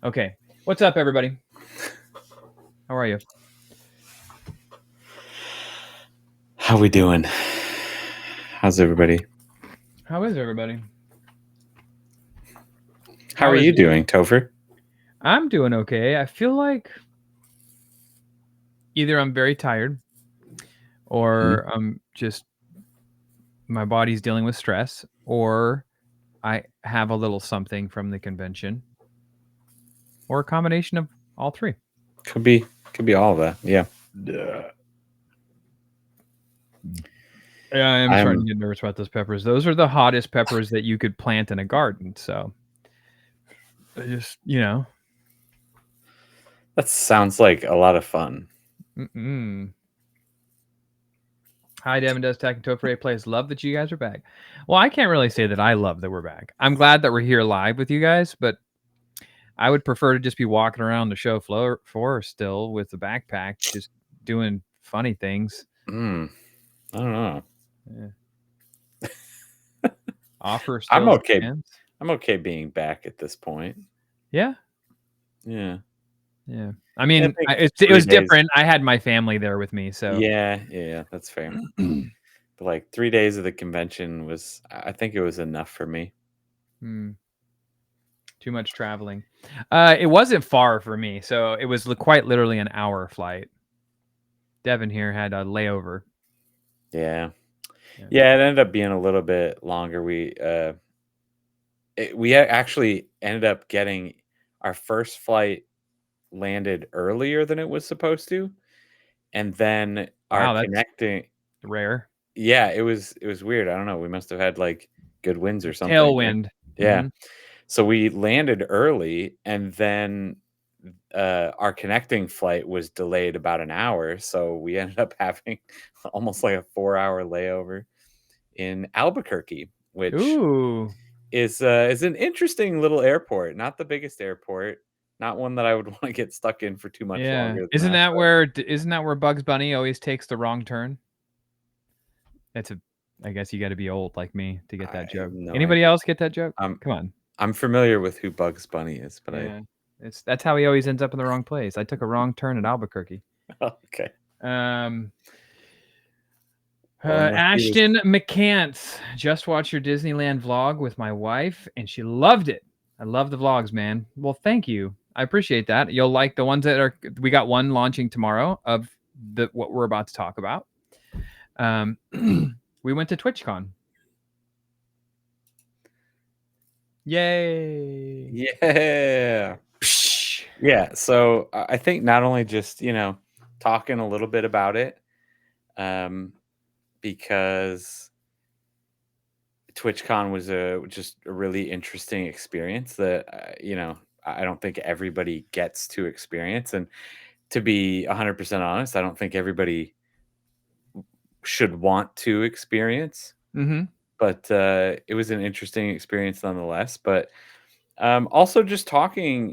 Okay. What's up, everybody? How are you? How we doing? How's everybody? How is everybody? How are you doing, Topher? I'm doing okay. I feel like either I'm very tired or I'm just my body's dealing with stress, or I have a little something from the convention, or a combination of all three. Could be all of that. Yeah. Yeah, I'm starting to get nervous about those peppers. Those are the hottest peppers that you could plant in a garden. So, I just that sounds like a lot of fun. Hi, Devin does Tech and Topher plays. Love that you guys are back. Well, I can't really say that I love that we're back. I'm glad that we're here live with you guys, but I would prefer to just be walking around the show floor still with a backpack, just doing funny things. I don't know. Yeah. Offer I'm still okay. stands. I'm okay being back at this point. Yeah. Yeah. Yeah. I mean, it was different. I had my family there with me, so yeah, that's fair. But like 3 days of the convention was, I think it was enough for me. Too much traveling. It wasn't far for me, so it was quite literally an hour flight. Devin here had a layover. Yeah, it ended up being a little bit longer. We actually ended up getting our first flight landed earlier than it was supposed to, and then our connecting rare. Yeah, it was weird. I don't know. We must have had like good winds or something. Tailwind. Yeah. Mm-hmm. So we landed early, and then our connecting flight was delayed about an hour. So we ended up having almost like a 4-hour layover in Albuquerque, which is an interesting little airport. Not the biggest airport. Not one that I would want to get stuck in for too much longer. Isn't that where Bugs Bunny always takes the wrong turn? I guess you got to be old like me to get that joke. Anybody else get that joke? Come on. I'm familiar with who Bugs Bunny is, but that's how he always ends up in the wrong place. I took a wrong turn at Albuquerque. Okay. Ashton McCants, just watched your Disneyland vlog with my wife, and she loved it. I love the vlogs, man. Well, thank you. I appreciate that. You'll like the ones that are. We got one launching tomorrow of what we're about to talk about. We went to Twitchcon. Yay! Yeah. Yeah. So I think not only just talking a little bit about it, because TwitchCon was just a really interesting experience that I don't think everybody gets to experience, and to be 100% honest, I don't think everybody should want to experience. But it was an interesting experience nonetheless. But also just talking,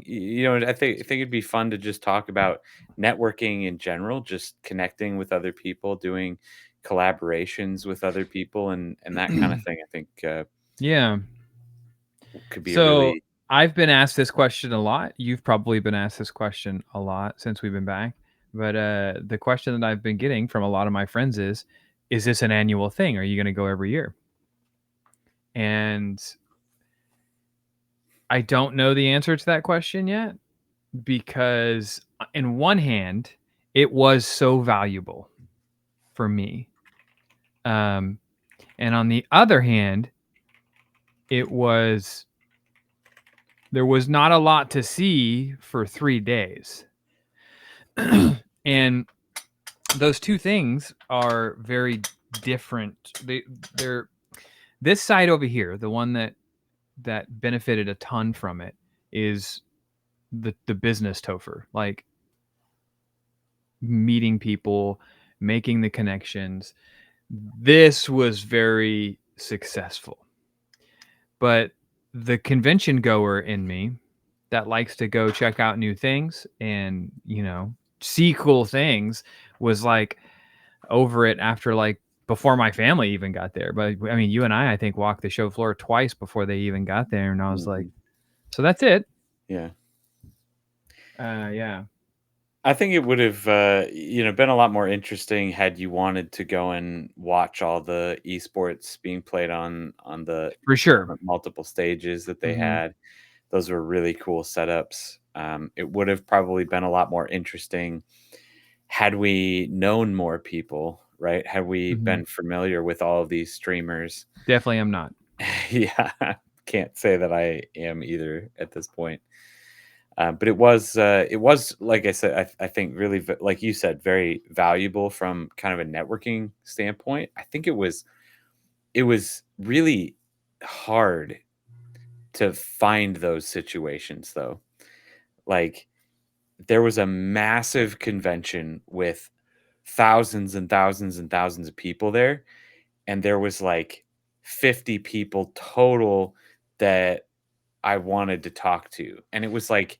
I think it'd be fun to just talk about networking in general, just connecting with other people, doing collaborations with other people, and that kind of thing. I think could be really. I've been asked this question a lot. You've probably been asked this question a lot since we've been back. But the question that I've been getting from a lot of my friends is this an annual thing? Are you going to go every year? And I don't know the answer to that question yet, because in one hand, it was so valuable for me. And on the other hand, there was not a lot to see for 3 days. And those two things are very different. They're this side over here, the one that benefited a ton from it, is the business Topher, like meeting people, making the connections. This was very successful. But the convention goer in me that likes to go check out new things and, see cool things was like over it after before my family even got there. But I mean, you and I think walked the show floor twice before they even got there. And I was like, so that's it. Yeah. Yeah. I think it would have, been a lot more interesting had you wanted to go and watch all the esports being played on the For sure. multiple stages that they Mhm. had. Those were really cool setups. It would have probably been a lot more interesting had we known more people, right? Had we Mhm. been familiar with all of these streamers. Definitely am not. Yeah, can't say that I am either at this point. But it was like I said, I think really like you said, very valuable from kind of a networking standpoint. I think it was really hard to find those situations though. Like there was a massive convention with thousands and thousands and thousands of people there, and there was like 50 people total that I wanted to talk to. And it was like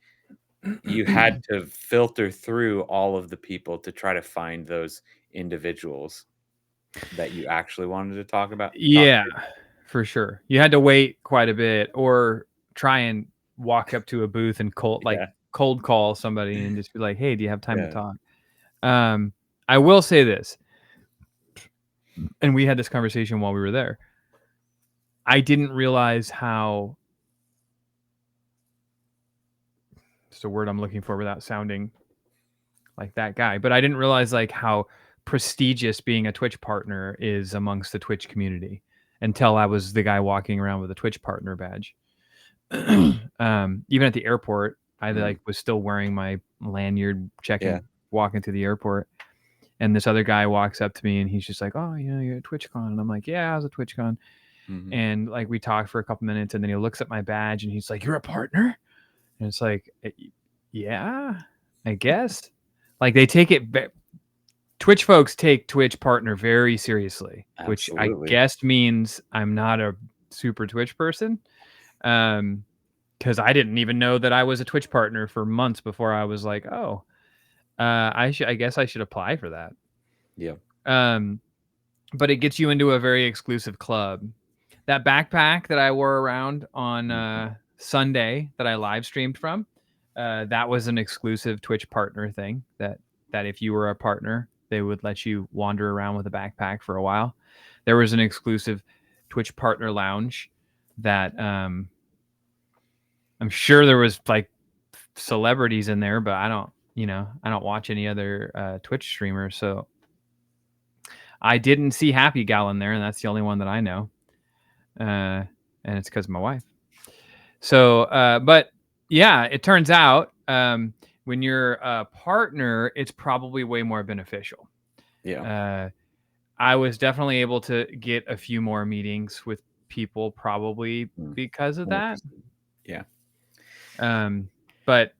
you had to filter through all of the people to try to find those individuals that you actually wanted to talk Yeah, to. for sure. You had to wait quite a bit or try and walk up to a booth and Yeah, cold call somebody and just be like, "Hey, do you have time to yeah. talk?" Um, I will say this, and we had this conversation while we were there. I didn't realize how it's the word I'm looking for without sounding like that guy, but I didn't realize like how prestigious being a Twitch partner is amongst the Twitch community until I was the guy walking around with a Twitch partner badge. Even at the airport, I Mhm. like was still wearing my lanyard, Yeah. walking through the airport, and this other guy walks up to me and he's just like, "Oh, you're at TwitchCon," and I'm like, "Yeah, I was at TwitchCon," Mhm. and like we talked for a couple minutes, and then he looks at my badge and he's like, "You're a partner," and it's like, "Yeah, I guess." Like they take it. Twitch folks take Twitch partner very seriously, which I Absolutely. guess means I'm not a super Twitch person. Um, because I didn't even know that I was a Twitch partner for months before I was like, oh, I guess I should apply for that. Yeah. Um, but it gets you into a very exclusive club. That backpack that I wore around on Mhm. Sunday that I live streamed from, that was an exclusive Twitch partner thing. That if you were a partner, they would let you wander around with a backpack for a while. There was an exclusive Twitch partner lounge that I'm sure there was like celebrities in there, but I don't watch any other Twitch streamers, so I didn't see Happy Gal in there, and that's the only one that I know, and it's because of my wife. So, but yeah, it turns out when you're a partner, it's probably way more beneficial. Yeah. Uh, I was definitely able to get a few more meetings with people, probably Mm. because of that. 100%. Yeah. Um, but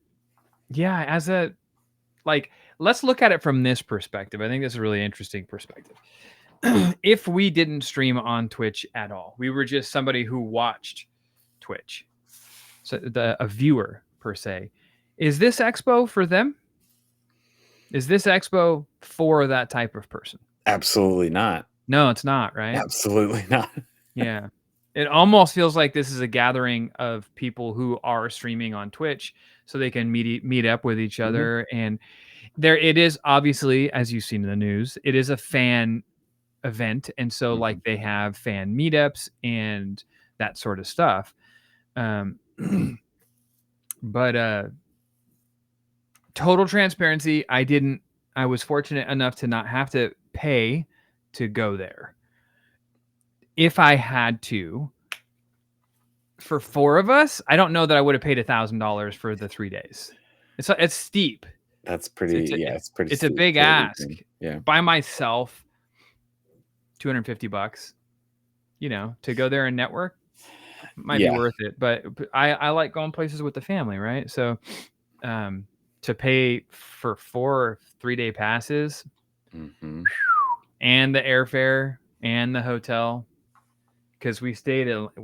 yeah, as a like, let's look at it from this perspective. I think this is a really interesting perspective. If we didn't stream on Twitch at all, we were just somebody who watched Twitch, so a viewer per se. Is this expo for them? Is this expo for that type of person? Absolutely not. No, it's not, right? Absolutely not. Yeah. It almost feels like this is a gathering of people who are streaming on Twitch so they can meet up with each Mhm. other. And there it is, obviously, as you've seen in the news, it is a fan event. And so like Mhm. they have fan meetups and that sort of stuff. Um but total transparency, I was fortunate enough to not have to pay to go there. If I had to, for four of us, I don't know that I would have paid $1,000 for the 3 days. It's steep. That's It's pretty, yeah, it's pretty it's a steep big for a ask. weekend. Yeah. By myself, $250, to go there and network might be Yeah. worth it. But I like going places with the family, right? So um to pay for 4 3-day passes Mhm. and the airfare and the hotel, because we stayed at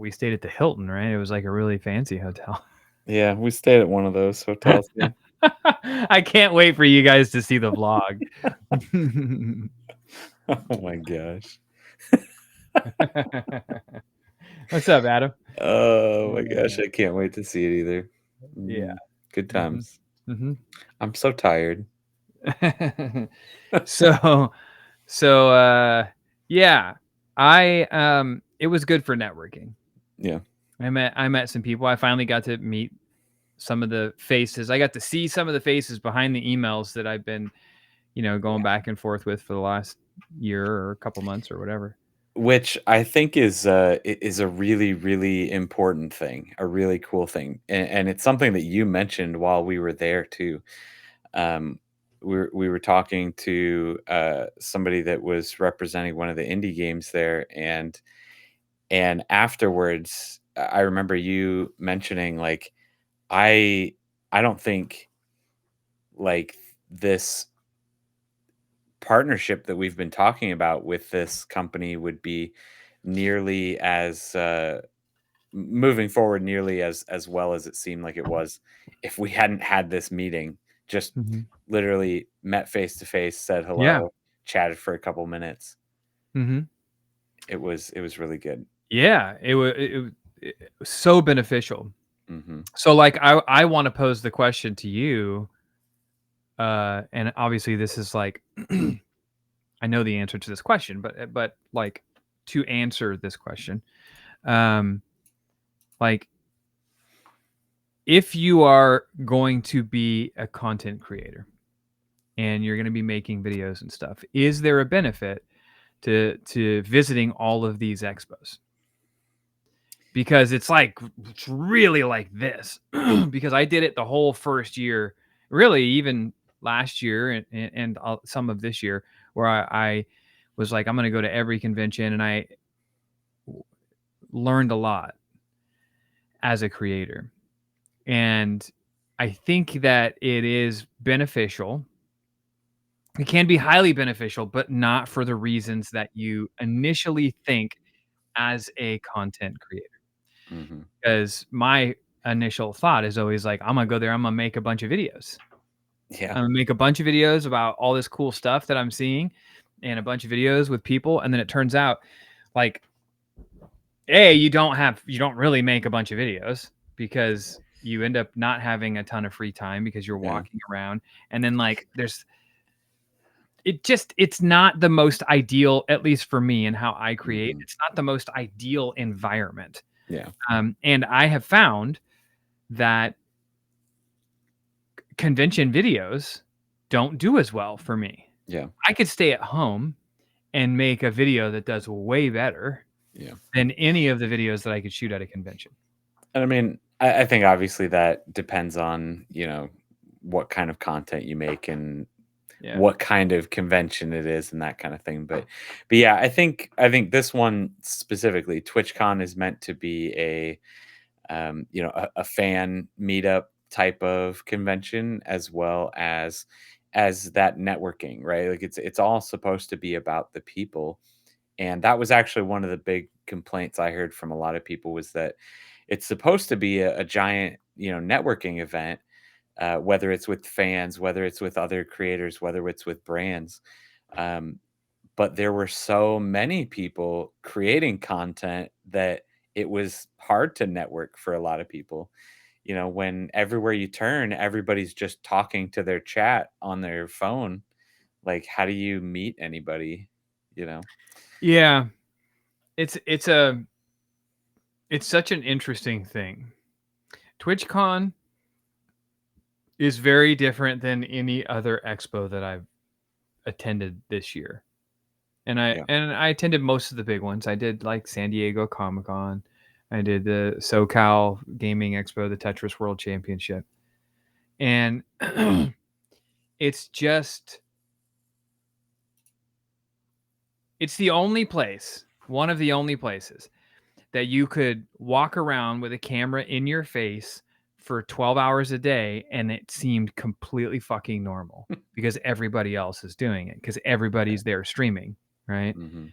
the Hilton, right? It was like a really fancy hotel. Yeah, we stayed at one of those hotels, yeah. I can't wait for you guys to see the vlog. Oh my gosh. What's up, Adam? Oh my gosh, Uh, I can't wait to see it either. yeah. Mm, good Mhm. times. Mm-hmm. I'm so tired. so yeah, it was good for networking. Yeah. I met some people. I finally got to meet some of the faces. I got to see some of the faces behind the emails that I've been, going Yeah. back and forth with for the last year or a couple months or whatever. Which I think is a really, really important thing, a really cool thing, and it's something that you mentioned while we were there too. Um, we were talking to somebody that was representing one of the indie games there, and afterwards, I remember you mentioning like I I don't think like this partnership that we've been talking about with this company would be nearly as moving forward nearly as well as it seemed like it was if we hadn't had this meeting. Just Hmm. literally met face to face, said Yeah. hello, chatted for a couple minutes. Hmm. It was really good. Yeah. It was so beneficial. Hmm. So, like, I want to pose the question to you, and obviously this is like, I know the answer to this question, but like, to answer this question, um, like, if you are going to be a content creator and you're going to be making videos and stuff, is there a benefit to visiting all of these expos? Because it's really like this. Because I did it the whole first year, really even last year and some of this year, where I was like, I'm going to go to every convention, and I learned a lot as a creator. And I think that it is beneficial. It can be highly beneficial, but not for the reasons that you initially think as a content creator. Hmm. Because my initial thought is always like, I'm gonna go there, I'm gonna make a bunch of videos. Yeah. I'm gonna make a bunch of videos about all this cool stuff that I'm seeing, and a bunch of videos with people. And then it turns out, like, you don't really make a bunch of videos because you end up not having a ton of free time because you're Yeah. walking around. And then, like, it's not the most ideal, at least for me and how I create. Hmm. It's not the most ideal environment. Yeah. And I have found that convention videos don't do as well for me. Yeah. I could stay at home and make a video that does way better Yeah. than any of the videos that I could shoot at a convention. And I mean, I think obviously that depends on, what kind of content you make and Yeah. what kind of convention it is and that kind of thing. But yeah, I think this one specifically, TwitchCon is meant to be a fan meetup type of convention as well as that networking, right? Like it's all supposed to be about the people. And that was actually one of the big complaints I heard from a lot of people was that it's supposed to be a giant, networking event, whether it's with fans, whether it's with other creators, whether it's with brands. Um, but there were so many people creating content that it was hard to network for a lot of people. When everywhere you turn, everybody's just talking to their chat on their phone. Like, how do you meet anybody? You know? Yeah. It's such an interesting thing. TwitchCon is very different than any other expo that I've attended this year. And I Yeah. and I attended most of the big ones. I did like San Diego Comic-Con. I did the SoCal Gaming Expo, the Tetris World Championship. And it's just it's the only place, one of the only places that you could walk around with a camera in your face for 12 hours a day and it seemed completely fucking normal because everybody else is doing it because everybody's there streaming, right? Hmm.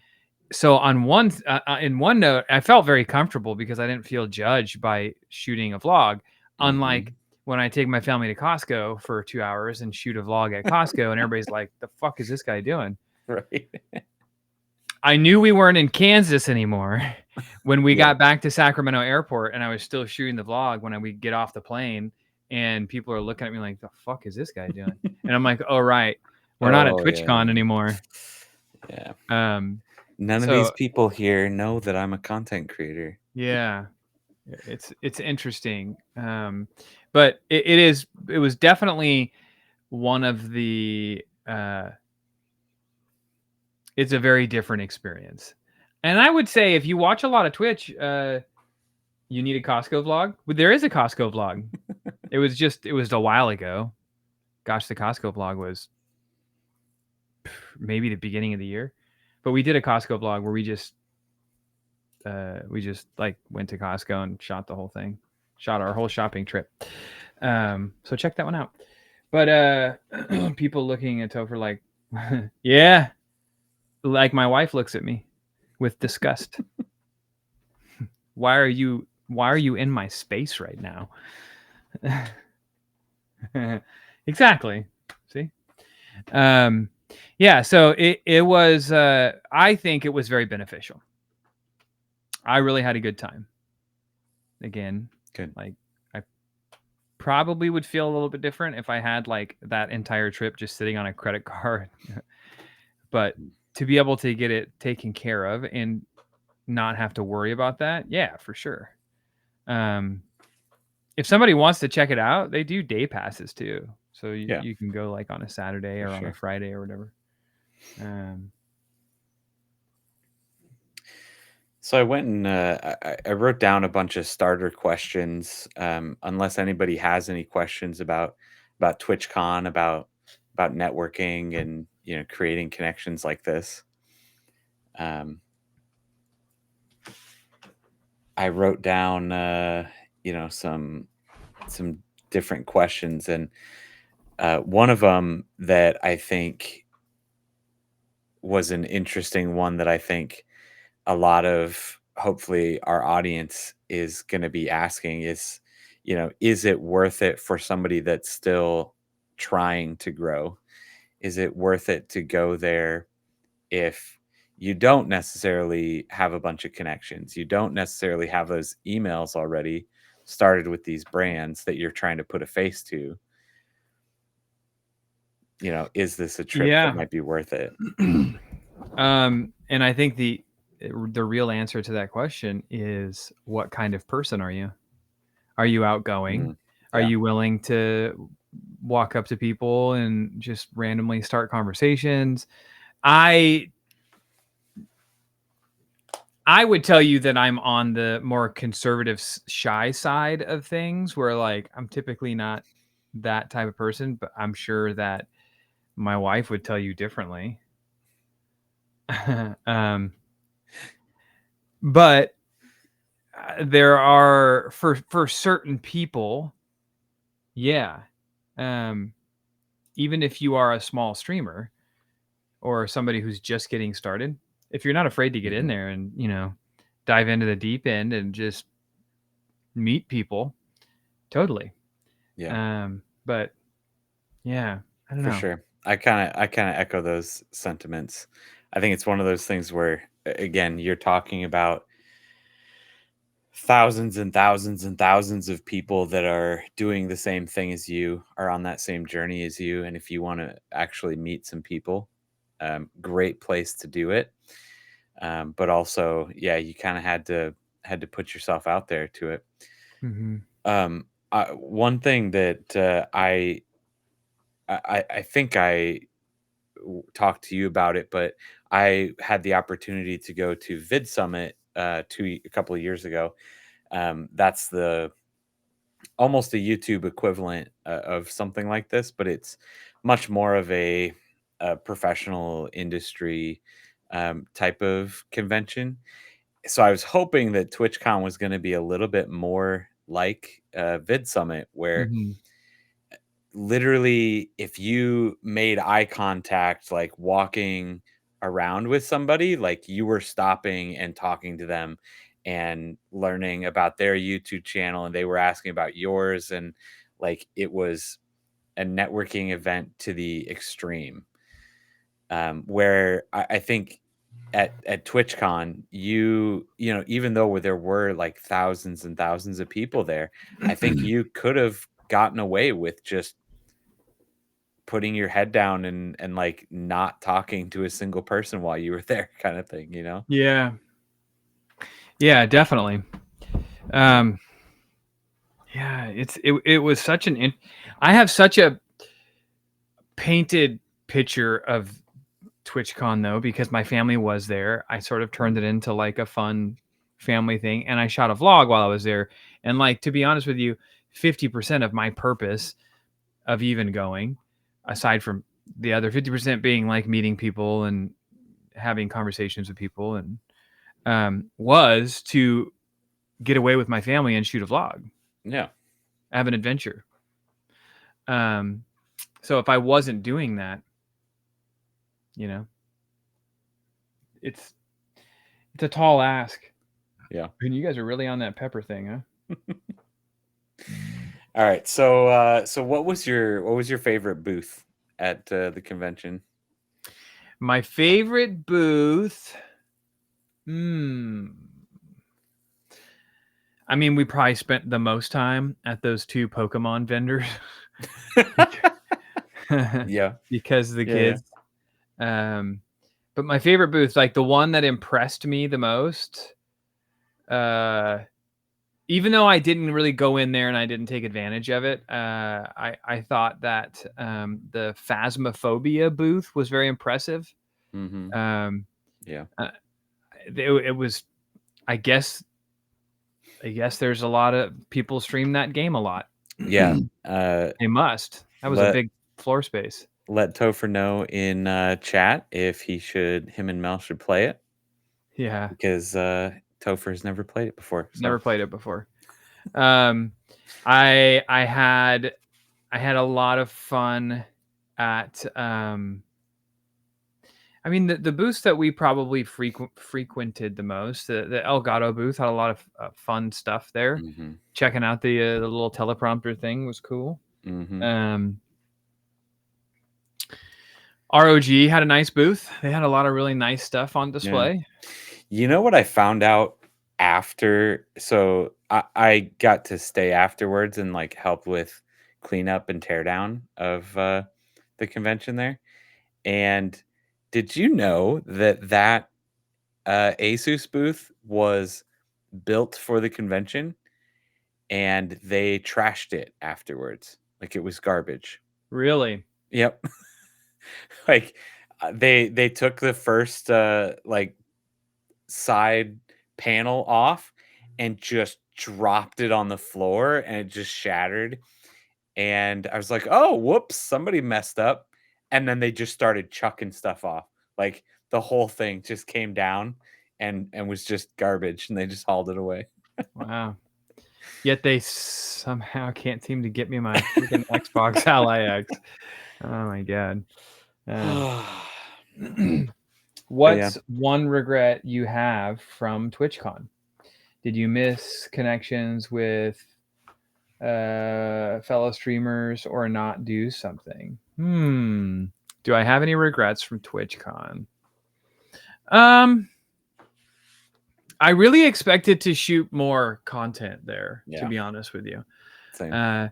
So in one note, I felt very comfortable because I didn't feel judged by shooting a vlog, unlike Hmm. when I take my family to Costco for 2 hours and shoot a vlog at Costco and everybody's like, "The fuck is this guy doing?" Right. I knew we weren't in Kansas anymore when we Yeah. got back to Sacramento Airport, and I was still shooting the vlog when we get off the plane and people are looking at me like, the fuck is this guy doing? And I'm like, oh right, we're not at Oh, yeah. TwitchCon anymore. Yeah. Um, None of these so people here know that I'm a content creator. yeah, it's interesting. But it was definitely one of the it's a very different experience. And I would say if you watch a lot of Twitch, you need a Costco vlog. But there is a Costco vlog. It was a while ago. Gosh, the Costco vlog was maybe the beginning of the year. But we did a Costco vlog where we just like went to Costco and shot the whole thing. Shot our whole shopping trip. So check that one out. But people looking at Topher like, yeah, like my wife looks at me with disgust. Why are you in my space right now? Exactly. See? Yeah, so it was I think it was very beneficial. I really had a good time. Again, Good. like I probably would feel a little bit different if I had like that entire trip just sitting on a credit card. But to be able to get it taken care of and not have to worry about that, yeah, for sure. If somebody wants to check it out, they do day passes too. So Yeah, you can go like on a Saturday for or on a sure. Friday or whatever. So I went and I wrote down a bunch of starter questions. Unless anybody has any questions about TwitchCon, about networking and creating connections like this. I wrote down some different questions, and one of them that I think was an interesting one that I think a lot of hopefully our audience is going to be asking is, is it worth it for somebody that's still trying to grow? Is it worth it to go there if you don't necessarily have a bunch of connections? You don't necessarily have those emails already started with these brands that you're trying to put a face to. Is this a trip that Yeah. might be worth it? And I think the real answer to that question is, what kind of person are you? Are you outgoing? Mhm. Are Yeah, you willing to walk up to people and just randomly start conversations? I would tell you that I'm on the more conservative, shy side of things, where like I'm typically not that type of person, but I'm sure that my wife would tell you differently. um, but there are for certain people, yeah. Um, Even if you are a small streamer or somebody who's just getting started, if you're not afraid to get in mhm, there and dive into the deep end and just meet people, totally. yeah. But yeah, I don't For know. sure. I kinda echo those sentiments. I think it's one of those things where again, you're talking about thousands and thousands and thousands of people that are doing the same thing as you, are on that same journey as you, and if you wanna actually meet some people, great place to do it. But also, yeah, you kinda had to put yourself out there to it. Mhm. One thing that, I think I talk to you about it, but I had the opportunity to go to Vid Summit a couple of years ago. That's the almost a YouTube equivalent of something like this, but it's much more of a professional industry type of convention. So I was hoping that TwitchCon was going to be a little bit more like Vid Summit, where Mhm. literally if you made eye contact like walking around with somebody, like you were stopping and talking to them and learning about their YouTube channel and they were asking about yours, and like it was a networking event to the extreme. Where I think at TwitchCon, even though there were like thousands and thousands of people there, I think you could have gotten away with just putting your head down and like not talking to a single person while you were there, kind of thing, you know? Yeah. Yeah, definitely. Um, yeah, it was such I have such a painted picture of TwitchCon though, because my family was there. I sort of turned it into like a fun family thing, and I shot a vlog while I was there. And like, to be honest with you, 50% of my purpose of even going, aside from the other 50% being like meeting people and having conversations with people, and was to get away with my family and shoot a vlog, Yeah. have an adventure. So if I wasn't doing that, you know, it's a tall ask. Yeah. And you guys are really on that pepper thing, huh? All right. So what was your favorite booth at the convention? My favorite booth. Hmm. I mean, we probably spent the most time at those two Pokemon vendors. Yeah. Because of the Yeah, yeah. kids. But my favorite booth, like the one that impressed me the most, even though I didn't really go in there and I didn't take advantage of it, I thought that the Phasmophobia booth was very impressive. Mhm. Um, Yeah. it was, I guess there's a lot of people stream that game a lot. Yeah. They must. That was a Let big floor space. let Topher know in chat if him and Mel should play it, Yeah, because Topher's never played it before. never So played it before. Um, I had a lot of fun at I mean, the booths that we probably frequented the most, the Elgato booth had a lot of fun stuff there. mhm. Checking out the little teleprompter thing was cool. Mhm. Um, ROG had a nice booth. They had a lot of really nice stuff on Yeah. display. You know what I found out after? So I got to stay afterwards and like help with cleanup and teardown of the convention there. And did you know that Asus booth was built for the convention and they trashed it afterwards? Like it was garbage. Really? Yep. Like they took the first like side panel off and just dropped it on the floor and it just shattered. And I was like, "Oh, whoops, somebody messed up." And then they just started chucking stuff off. Like the whole thing just came down and was just garbage and they just hauled it away. Wow. Yet they somehow can't seem to get me my freaking Xbox Ally X. Oh my god. But yeah. What's one regret you have from TwitchCon? Did you miss connections with fellow streamers or not do something? Do I have any regrets from TwitchCon? I really expected to shoot more content there, to Yeah. be honest with you. Same.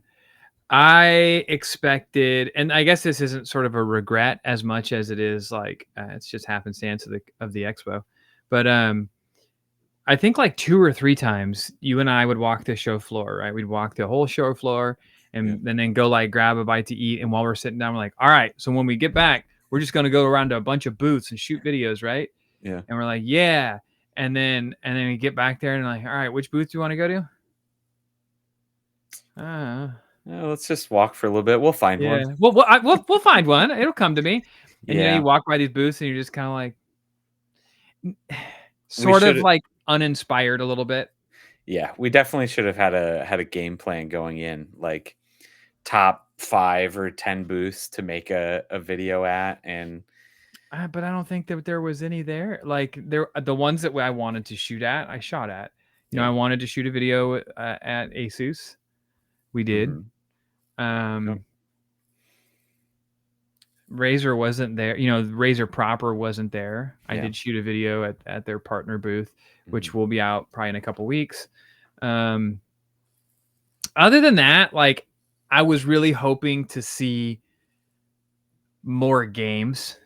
I expected, and I guess this isn't sort of a regret as much as it is like it's just happenstance of the expo. But I think like 2 or 3 times you and I would walk the show floor, right? We'd walk the whole show floor Yeah. and then go like grab a bite to eat. And while we're sitting down, we're like, all right, so when we get back, we're just gonna go around to a bunch of booths and shoot videos, right? Yeah. And we're like, yeah. And then we get back there and like, all right, which booth do you want to go to? Let's just walk for a little bit. We'll find Yeah. one. We'll find one. It'll come to me. And you Yeah. walk by these booths and you're just kind of like We sort of should like uninspired a little bit. Yeah, we definitely should have had a game plan going in, like top 5 or 10 booths to make a video at. And But I don't think that there was any there. Like the ones that I wanted to shoot at, I shot at. I yeah. wanted to shoot a video at Asus. We did. Mhm. Yep. Um, Razer wasn't there. Razer proper wasn't there. I Yeah. did shoot a video at their partner booth, which Mhm. will be out probably in a couple weeks. Other than that, like I was really hoping to see more games,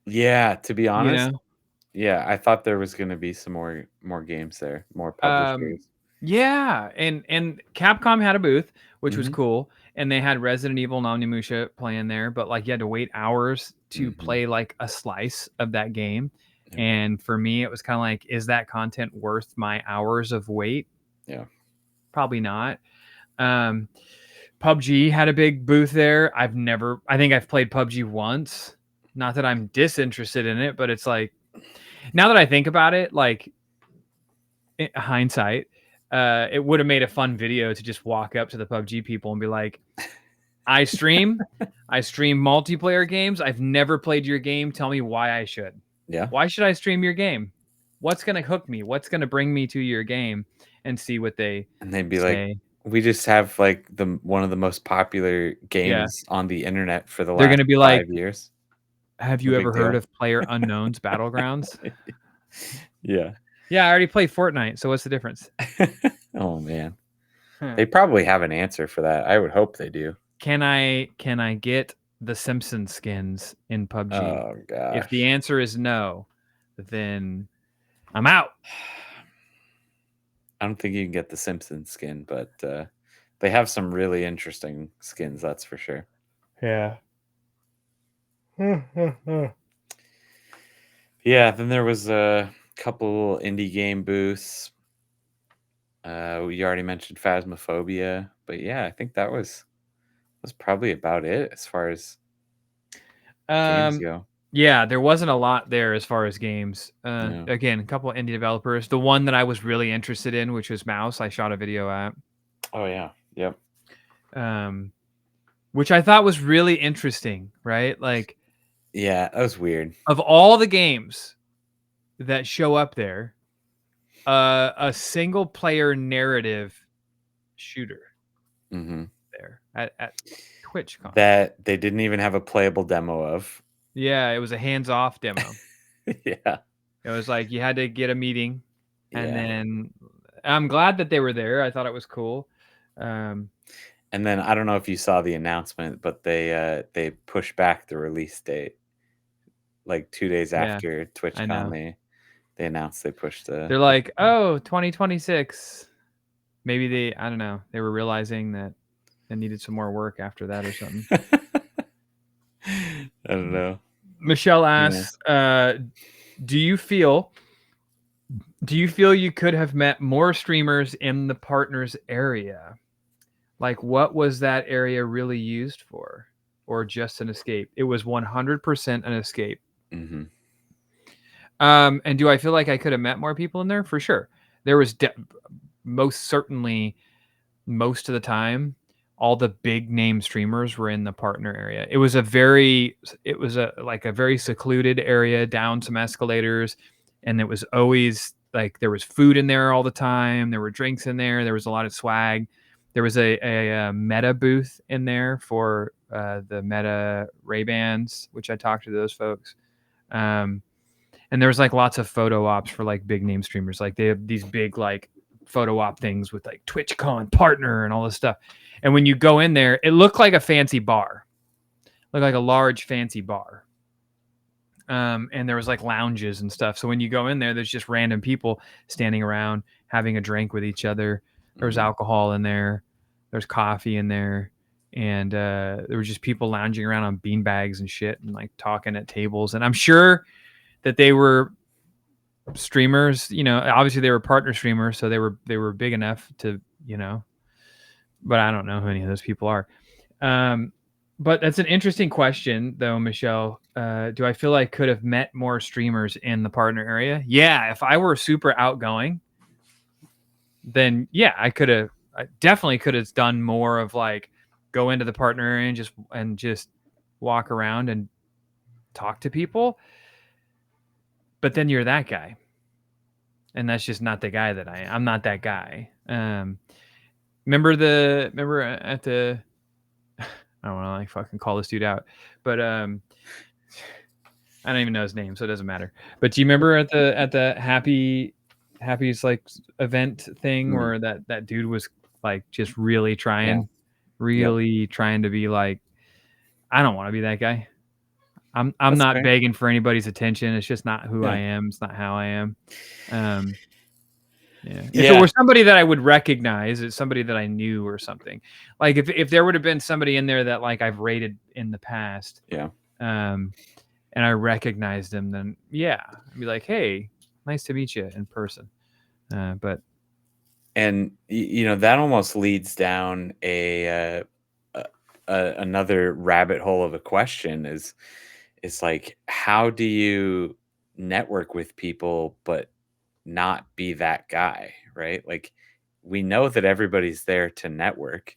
Yeah, to be you honest, know? yeah, I thought there was gonna be some more games there, more Um, publishers. yeah, and Capcom had a booth, which was Mhm, cool, and they had Resident Evil and Omnimusha playing there, but, like, you had to wait hours to mhm, play, like, a slice of that game, yep, and for me, it was kinda like, is that content worth my hours of wait? yeah. Probably not. Um, PUBG had a big booth there. I think I've played PUBG once. Not that I'm disinterested in it, but it's like, now that I think about it, like, hindsight, it would have made a fun video to just walk up to the PUBG people and be like, I stream, I stream multiplayer games. I've never played your game. Tell me why I should. Yeah, Why should I stream your game? What's going to hook me? What's going to bring me to your game? And see what they and they'd be like, say. "We just have, like, the one of the most popular Yeah. games on the internet for the They're last going to be like, 5 years. have No you big ever heard deal." of Player Unknown's Battlegrounds? Yeah. Yeah, I already play Fortnite. So what's the difference? Oh, man. Huh. They probably have an answer for that. I would hope they do. Can I get the Simpson skins in PUBG? Oh If the gosh. answer is no, then I'm out. I don't think you can get the Simpsons skin, but, they have some really interesting skins, that's for sure. Yeah. Yeah, then there was a couple indie game booths. You already mentioned Phasmophobia, but yeah, I think that was probably about it as far as games Um, go. yeah, there wasn't a lot there as far as games. Yeah. Again, a couple of indie developers. The one that I was really interested in, which was Mouse, I shot a video at, Oh yeah. Yep. um, which I thought was really interesting. Right, like Yeah, that was weird. of all the games that show up there, a single player narrative shooter Mhm. there at TwitchCon. That they didn't even have a playable demo of. Yeah, it was a hands-off demo. Yeah. It was like you had to get a meeting, and Yeah. then I'm glad that they were there. I thought it was cool. Um, And then I don't know if you saw the announcement, but they pushed back the release date. Like 2 days yeah, after I TwitchCon, know. they announced they pushed They're the like, "Oh, 2026." Maybe I don't know, they were realizing that they needed some more work after that or something. I don't know. Michelle Yeah. asks, "Do you feel you could have met more streamers in the partners area? Like, what was that area really used for? Or just an escape?" It was 100% an escape. Mhm. And do I feel like I could have met more people in there? For sure. There was most certainly, most of the time, all the big name streamers were in the partner area. It was a like a very secluded area down some escalators, and it was always like there was food in there all the time. There were drinks in there. There was a lot of swag. There was a Meta booth in there for the Meta Ray Bans, which I talked to those folks. Um, and there was like lots of photo ops for like big name streamers. Like they have these big like photo op things with like TwitchCon partner and all this stuff. And when you go in there, it looked like a fancy bar, looked like a large fancy bar. And there was like lounges and stuff. So when you go in there, there's just random people standing around having a drink with each other. There was Mhm. alcohol in there. There's coffee in there. And there were just people lounging around on bean bags and shit and like talking at tables. And I'm sure that they were streamers, obviously they were partner streamers, so they were big enough to, but I don't know who any of those people are. Um, but that's an interesting question though, Michelle. Do I feel like could have met more streamers in the partner area? Yeah, if I were super outgoing, then yeah, I definitely could have done more of like go into the partner area and just walk around and talk to people. But then you're that guy. And that's just not the guy that I'm not that guy. Remember at the I don't want to like fucking call this dude out, but I don't even know his name, so it doesn't matter. But do you remember at the happy's like event thing Mm. where that dude was like just really Yeah. trying Yep. really trying to be like, I don't want to be that guy. I'm That's not fair. begging for anybody's attention. It's just not who I Yeah. am. It's not how I am. Um, yeah. If it Yeah. were somebody that I would recognize, it's somebody that I knew or something. Like if there would have been somebody in there that like I've rated in the past, Yeah. um, and I recognized them, then yeah, I'd be like, hey, nice to meet you in person. But And that almost leads down another rabbit hole of a question is like, how do you network with people but not be that guy, right? Like, we know that everybody's there to network.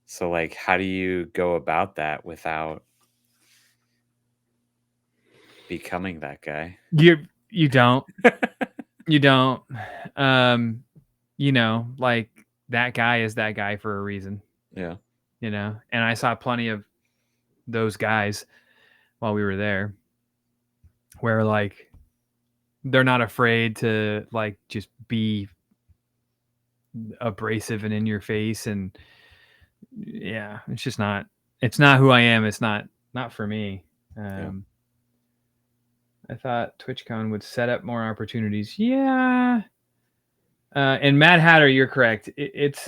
So like, how do you go about that without becoming that guy? you don't you don't um like that guy is that guy for a reason, Yeah. and I saw plenty of those guys while we were there where like they're not afraid to like just be abrasive and in your face, and yeah, it's not who I am. It's not for me. Yeah. um I thought TwitchCon would set up more opportunities. Yeah. And Mad Hatter, you're correct. It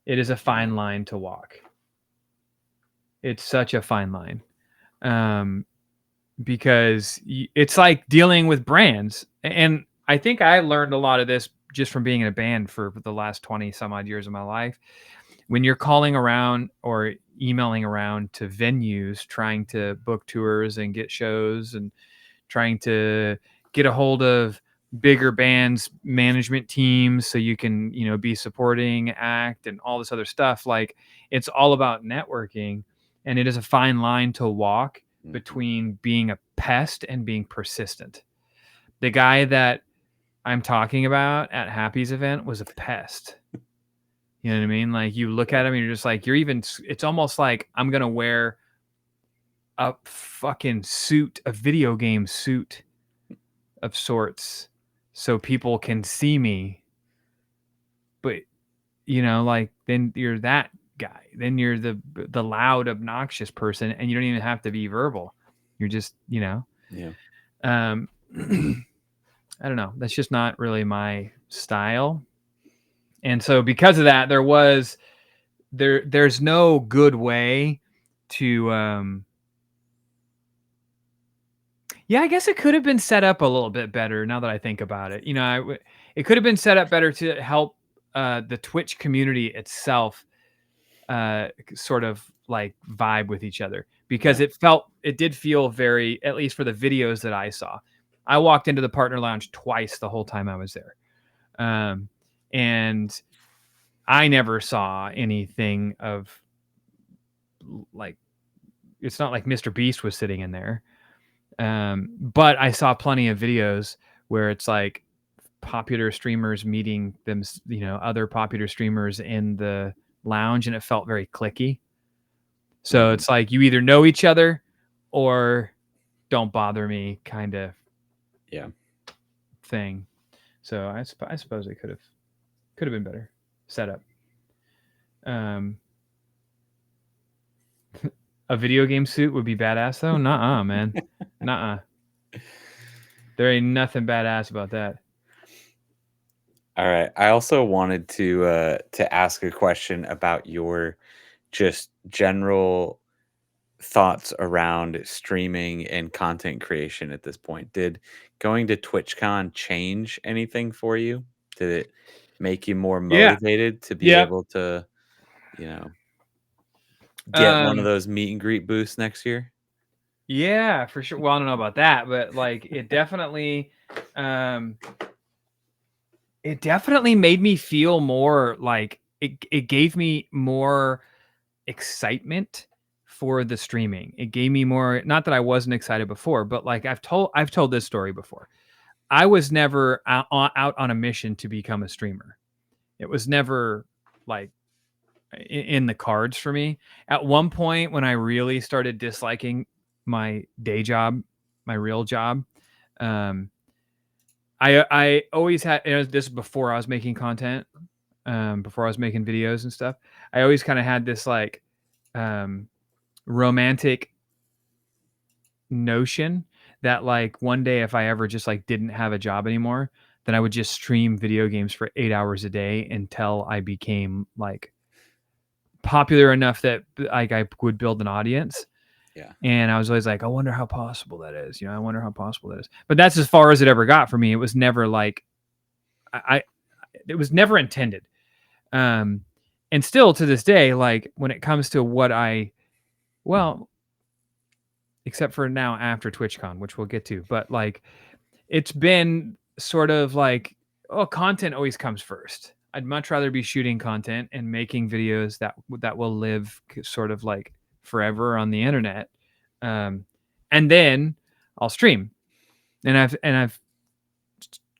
is a fine line to walk. It's such a fine line. Um, because it's like dealing with brands. And I think I learned a lot of this just from being in a band for the last 20 some odd years of my life. When you're calling around or emailing around to venues trying to book tours and get shows and trying to get a hold of bigger bands management teams so you can be supporting act and all this other stuff, like it's all about networking, and it is a fine line to walk Mhm. between being a pest and being persistent. The guy that I'm talking about at Happy's event was a pest. You know what I mean? Like you look at him and you're just like, it's almost like I'm going to wear a fucking suit, a video game suit of sorts so people can see me. But like then you're that guy. Then you're the loud, obnoxious person, and you don't even have to be verbal. You're just, Yeah. um I don't know. That's just not really my style. And so because of that, there's no good way to yeah, I guess it could have been set up a little bit better now that I think about it. It could have been set up better to help the Twitch community itself sort of like vibe with each other, because Yeah. it did feel very, at least for the videos that I saw. I walked into the partner lounge twice the whole time I was there. And I never saw anything of like, it's not like Mr. Beast was sitting in there. But I saw plenty of videos where it's like popular streamers meeting them, other popular streamers in the lounge, and it felt very clicky. So Mhm. it's like you either know each other or don't bother me kind of Yeah. thing. So I suppose it could have been better set up. Um, a video game suit would be badass though. Nuh-uh, man. Nuh-uh. There ain't nothing badass about that. All right. I also wanted to ask a question about your just general thoughts around streaming and content creation at this point. Did going to TwitchCon change anything for you? Did it make you more Yeah. motivated to be Yep. able to, you know, get one of Um, those meet and greet booths next year? yeah, for sure. Well, I don't know about that, but like um, it definitely made me feel more like it gave me more excitement for the streaming. It gave me more, not that I wasn't excited before, but like I've told this story before. I was never out on a mission to become a streamer. It was never like in the cards for me. At one point when I really started disliking my day job, my real job, um I always had, this before I was making content. before I was making videos and stuff, I always kind of had this like romantic notion that like one day if I ever just like didn't have a job anymore, then I would just stream video games for 8 hours a day until I became like popular enough that like I would build an audience. Yeah. And I was always like, I wonder how possible that is. You know, I wonder how possible that is. But that's as far as it ever got for me. It was never like it was never intended. And still to this day, like when it comes to what well, except for now after TwitchCon, which we'll get to, but like it's been sort of like, oh, content always comes first. I'd much rather be shooting content and making videos that will live sort of like forever on the internet, and then I'll stream. And I've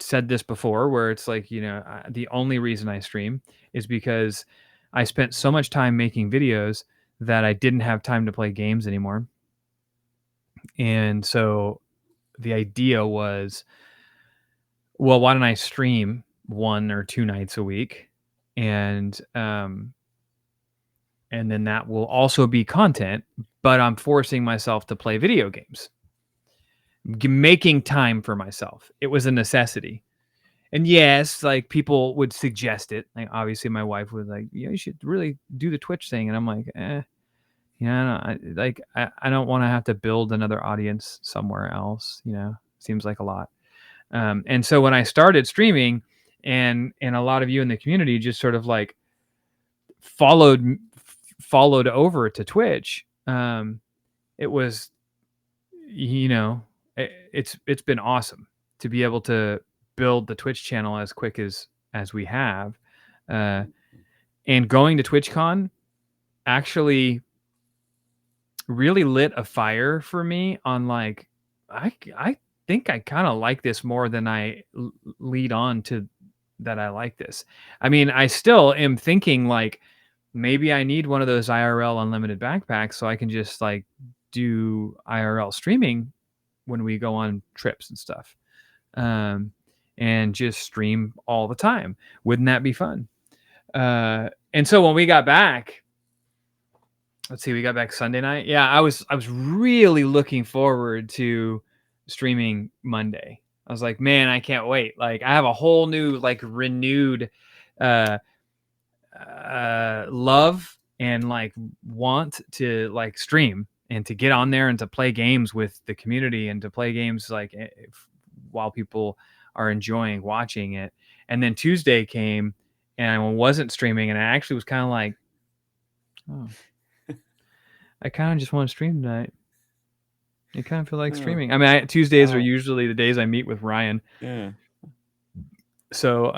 said this before, where it's like, you know, the only reason I stream is because I spent so much time making videos that I didn't have time to play games anymore, and so the idea was, well, why don't I stream 1 or 2 nights a week? And then that will also be content, but I'm forcing myself to play video games. Making time for myself. It was a necessity. And yes, like people would suggest it. Like obviously my wife was like, yeah, you should really do the Twitch thing. And I'm like, yeah, I don't want to have to build another audience somewhere else, you know. Seems like a lot. And so when I started streaming, and a lot of you in the community just sort of like followed over to Twitch, it was, you know, it's been awesome to be able to build the Twitch channel as quick as we have, and going to TwitchCon actually really lit a fire for me on like, I think I kind of like this more than I lead on to that I like this. I mean, I still am thinking like maybe I need one of those IRL unlimited backpacks so I can just like do IRL streaming when we go on trips and stuff. And just stream all the time. Wouldn't that be fun? And so when we got back, let's see, we got back Sunday night. Yeah, I was really looking forward to streaming Monday. I was like, man, I can't wait. Like I have a whole new, like renewed love and like want to like stream and to get on there and to play games with the community and to play games like while people are enjoying watching it. And then Tuesday came and I wasn't streaming, and I actually was kind of like, oh, I kind of just want to stream tonight. I kind of feel like streaming. I mean, Tuesdays are usually the days I meet with Ryan. Yeah. So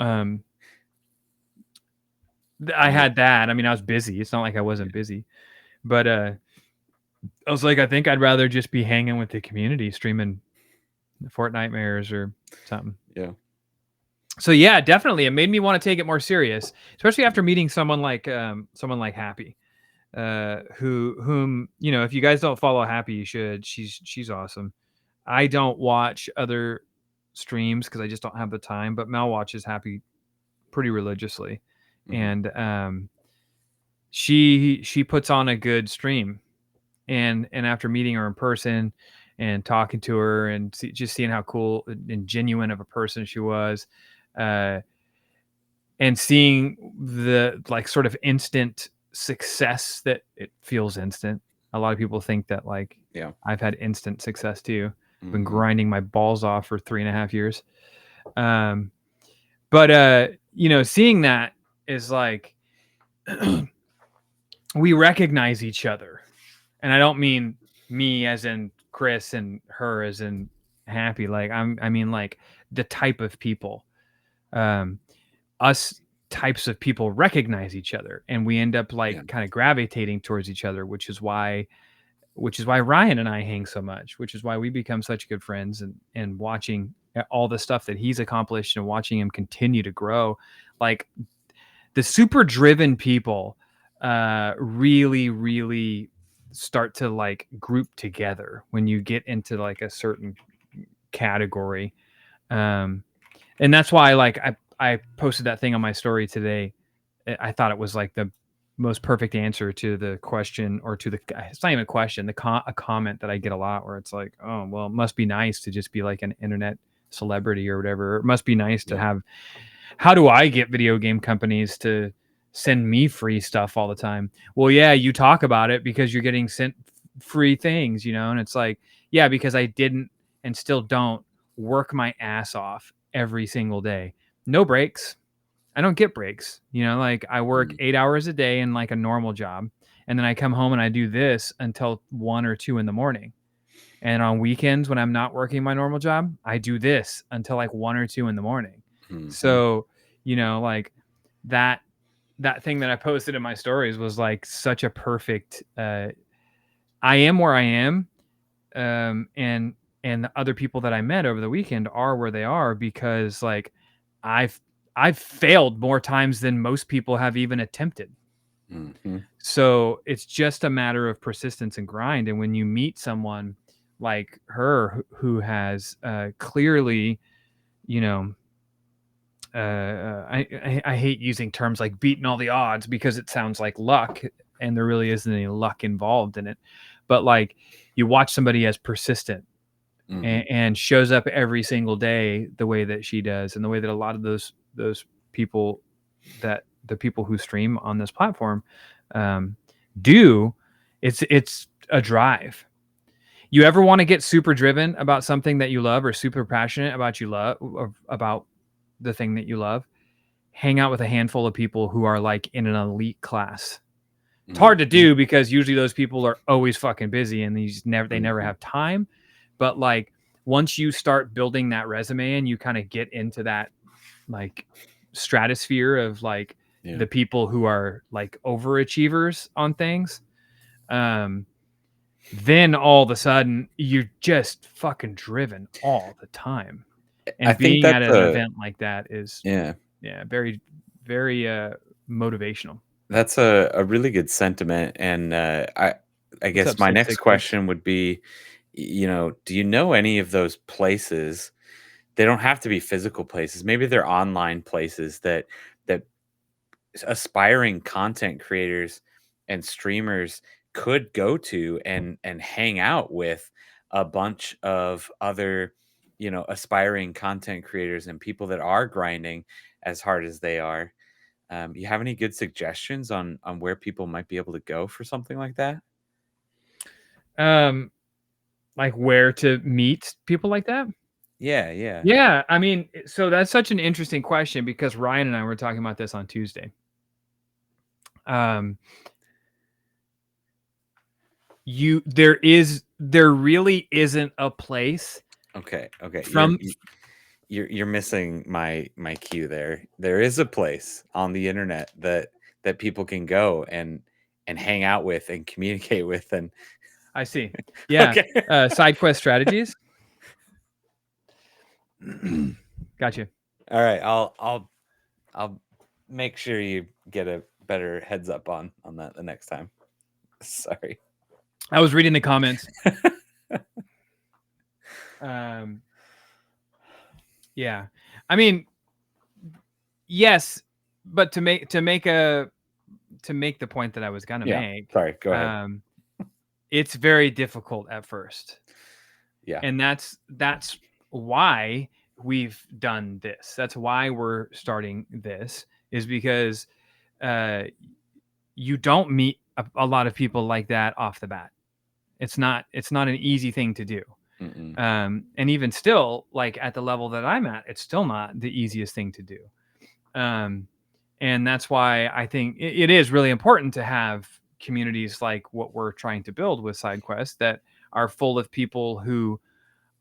I had that. I mean, I was busy. It's not like I wasn't busy, but I was like, I think I'd rather just be hanging with the community, streaming Fortnitemares or something. Yeah. So yeah, definitely, it made me want to take it more serious, especially after meeting someone like Happy, whom, you know, if you guys don't follow Happy, you should. She's awesome. I don't watch other streams because I just don't have the time, but Mel watches Happy pretty religiously, and she puts on a good stream, and after meeting her in person and talking to her and just seeing how cool and genuine of a person she was, and seeing the like sort of instant success that it feels instant. A lot of people think that like, yeah, I've had instant success too. I've been grinding my balls off for 3.5 years. But you know, seeing that is like, we recognize each other. And I don't mean me as in Chris and her as in Happy. Like I mean like the type of people. Us types of people recognize each other, and we end up like kind of gravitating towards each other, which is why Ryan and I hang so much, which is why we become such good friends, and watching all the stuff that he's accomplished and watching him continue to grow. Like the super driven people really, really start to like group together when you get into like a certain category. And that's why like I posted that thing on my story today I thought it was like the most perfect answer to the question, or to the, it's not even a question, a comment that I get a lot, where it's like, oh, well, it must be nice to just be like an internet celebrity or whatever. It must be nice to Yeah. have, how do I get video game companies to send me free stuff all the time? Well, yeah, you talk about it because you're getting sent free things, and it's like, yeah, because I didn't and still don't work my ass off every single day. No breaks. I don't get breaks. Like, I work Mm, 8 hours a day in like a normal job, and then I come home and I do this until 1 or 2 in the morning. And on weekends when I'm not working my normal job, I do this until like 1 or 2 in the morning. mhm, So, like that that thing that I posted in my stories was like such a perfect, I am where I am, and the other people that I met over the weekend are where they are because, like, I've I've failed more times than most people have even attempted. mhm, So it's just a matter of persistence and grind. And when you meet someone like her who has, clearly, you know, I hate using terms like beating all the odds because it sounds like luck, and there really isn't any luck involved in it. But like, you watch somebody as persistent mhm, and shows up every single day the way that she does, and the way that a lot of those people, that the people who stream on this platform, um, do. It's a drive. You ever want to get super driven about something that you love, or super passionate about the thing that you love? Hang out with a handful of people who are like in an elite class. It's hard to mhm, do because usually those people are always fucking busy, and they never mhm. have time. But like, once you start building that resume and you kind of get into that, like, stratosphere of like Yeah. the people who are like overachievers on things, um then all of a sudden you're just fucking driven all the time. I And think being at that's an a event like that is, yeah. yeah, very, very motivational. That's a really good sentiment, and, I What's guess up, my next 666? question would be, do you know any of those places? They don't have to be physical places, maybe they're online places that aspiring content creators and streamers could go to and hang out with a bunch of other, aspiring content creators and people that are grinding as hard as they are. You have any good suggestions on where people might be able to go for something like that? Um, like, where to meet people like that? Yeah, yeah. Yeah, I mean, so that's such an interesting question because Ryan and I were talking about this on Tuesday. Um, there really isn't a place Okay, okay. You're from. y- you're missing my cue there. There is a place on the internet that people can go and hang out with and communicate with and I see. Yeah, okay. SideQuest strategies. Gotcha. All right, I'll make sure you get a better heads up on that the next time. Sorry. I was reading the comments. Um, yeah, I mean, yes, but to make the point that I was gonna Yeah. make, Sorry. Go ahead. it's very difficult at first, Yeah. and that's why we've done this. That's why we're starting this, is because, uh, you don't meet a lot of people like that off the bat. It's not an easy thing to do. Mm-mm. And even still, like, at the level that I'm at, it's still not the easiest thing to do. Um, and that's why I think it is really important to have communities like what we're trying to build with SideQuest, that are full of people who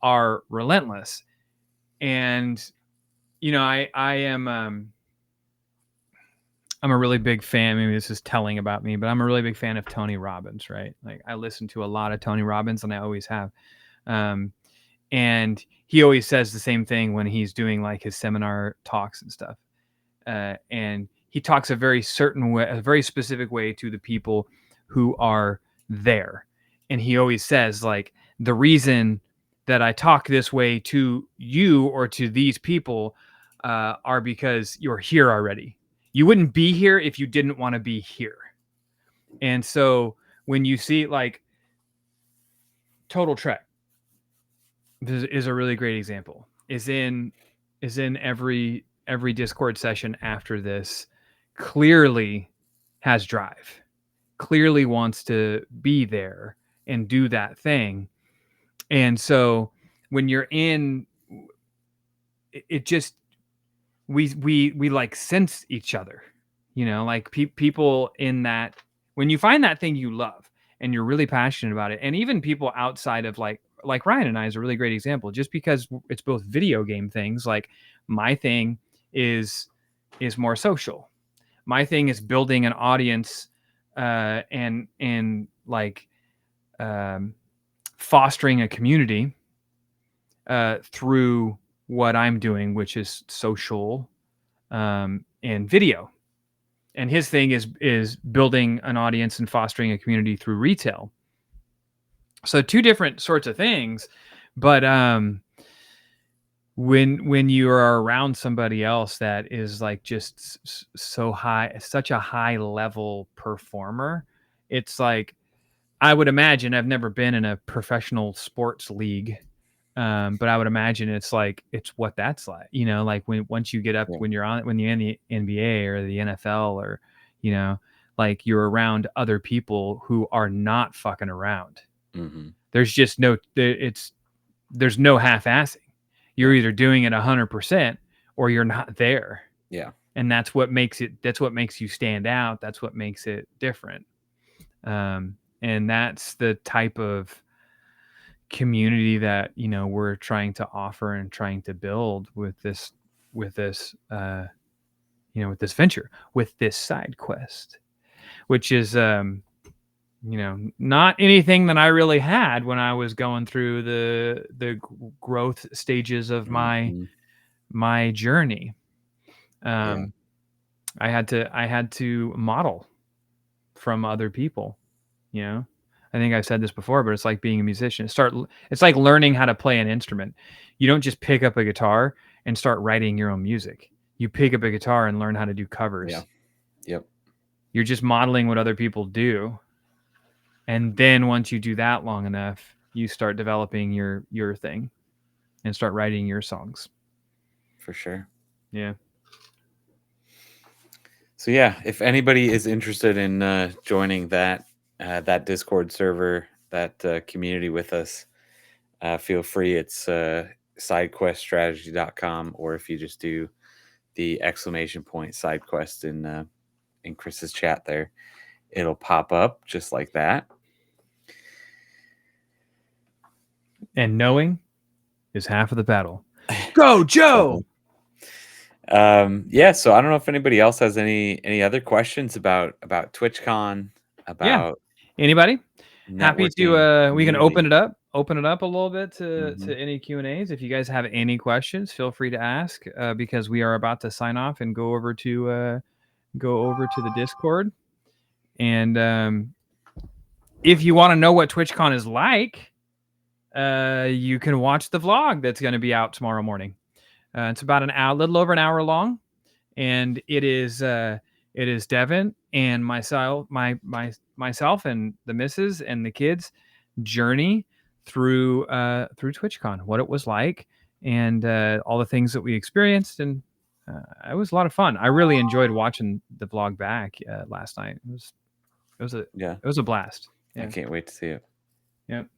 are relentless. And I'm a really big fan. Maybe this is telling about me, but I'm a really big fan of Tony Robbins, right? Like, I listen to a lot of Tony Robbins, and I always have. Um, and he always says the same thing when he's doing like his seminar talks and stuff. And he talks a very certain way, a very specific way, to the people who are there. And he always says, like, the reason that I talk this way to you or to these people, are because you're here already. You wouldn't be here if you didn't want to be here. And so when you see like Total Trek is a really great example. Is in every Discord session after this, clearly has drive, clearly wants to be there and do that thing. And so when you're in, it just, we like sense each other, you know, like people in that, when you find that thing you love and you're really passionate about it, and even people outside of like Ryan and I is a really great example, just because it's both video game things. Like my thing is more social. My thing is building an audience, and like fostering a community through what I'm doing, which is social and video. And his thing is building an audience and fostering a community through retail. So two different sorts of things, but when you are around somebody else that is like just so high, such a high level performer, it's like, I would imagine, I've never been in a professional sports league, but I would imagine it's what that's like, you know, like once you get up, when you're in the NBA or the NFL, or, you know, like you're around other people who are not fucking around. Mm-hmm. There's no half-assing. You're either doing it 100% or you're not there. Yeah. And that's what makes you stand out. That's what makes it different. And that's the type of community that, you know, we're trying to offer and trying to build with this you know, with this venture, with this SideQuest, which is you know, not anything that I really had when I was going through the growth stages of my journey. I had to model from other people, you know. I think I've said this before, but it's like being a musician. It's like learning how to play an instrument. You don't just pick up a guitar and start writing your own music. You pick up a guitar and learn how to do covers. Yeah. Yep. You're just modeling what other people do. And then once you do that long enough, you start developing your thing and start writing your songs. For sure. Yeah. So yeah, if anybody is interested in joining that Discord server, that community with us, feel free. It's sidequeststrategy.com, or if you just do the !SideQuest in Chris's chat there, it'll pop up just like that. And knowing is half of the battle. Go, Joe! Yeah, so I don't know if anybody else has any other questions about TwitchCon, about anybody happy to we can open community. it up a little bit to any Q&As. If you guys have any questions, feel free to ask, because we are about to sign off and go over to the Discord. And if you want to know what TwitchCon is like, you can watch the vlog that's going to be out tomorrow morning. It's about a little over an hour long, and it is Devin and myself and the missus and the kids' journey through TwitchCon, what it was like, and all the things that we experienced, and it was a lot of fun. I really enjoyed watching the vlog back last night. It was a blast. I can't wait to see it. Yep.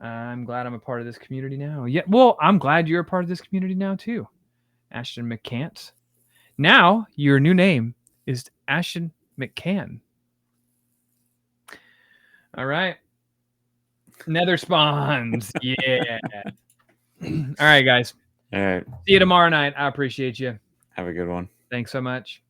I'm glad I'm a part of this community now. Yeah, well, I'm glad you're a part of this community now too, Ashton McCant. Now your new name is Ashton McCann. All right. Nether spawns. Yeah. All right, guys. All right. See you tomorrow night. I appreciate you. Have a good one. Thanks so much.